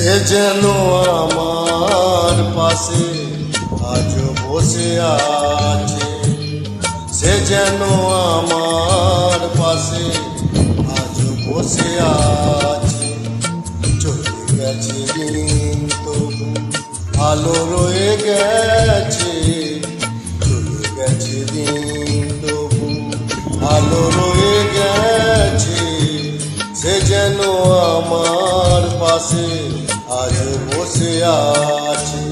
সে যেন আমার পাশে আজ বসে আছে, সে যেন আমার পাশে আজ বসে আছে। চলে গেছে দিন তবু আলো রয়ে গেছে, চলে গেছে দিন তবু আলো রয়ে গেছে। সে যেন আমার পাশে আজ বসে আছে।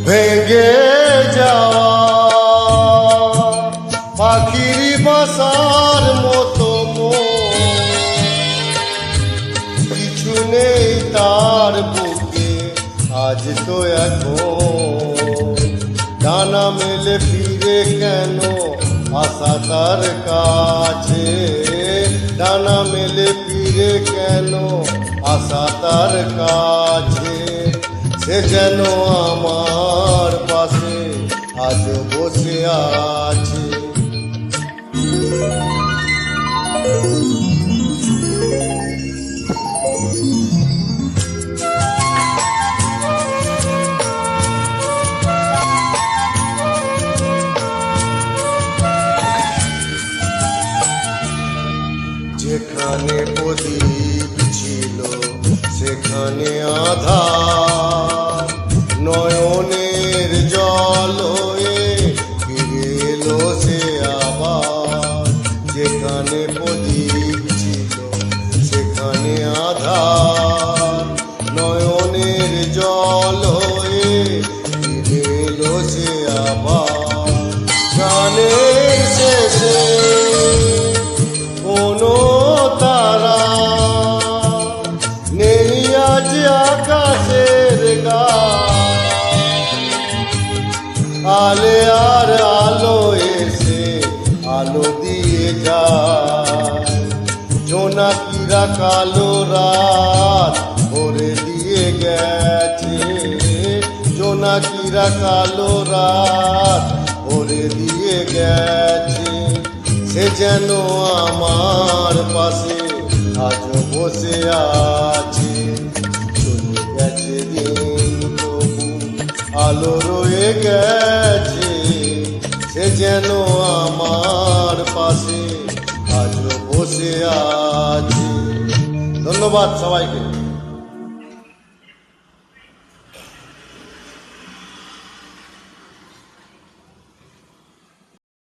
ভেঙে যাওয়া পাখির বাসার মতো কিছু নেই তার বুকে আজ তো এখন ডানা মেলে ফিরে কেন আশা তার কাছে, ডানা মেলে ফিরে কেন আশা তার কাছে। সে যেন আমার পাশে আজ বসে আছে। যেখানে প্রদীপ ছিল সেখানে আধার, নয়নের জল হয়ে ফিরে এলো সে আবার। যেখানে প্রদীপ ছিল সেখানে আধার, নয়নের জল হয়ে ফিরে এলো সে আবার। গানের শেষে কোনো তারা নেই আজ আকাশের গায়ে, আলে আর আলো এসে আলো দিয়ে যায়। জোনাকিরা কালো রাত ভরে দিয়ে গেছে, জোনাকিরা কালো রাত ভরে দিয়ে গেছে। সে যেন আমার পাশে আজ বসে আছে, চলে গেছে দিন তবু আলো রয়ে গেছে। সে যেন আমার পাশে আজ বসে আছে। ধন্যবাদ সবাইকে।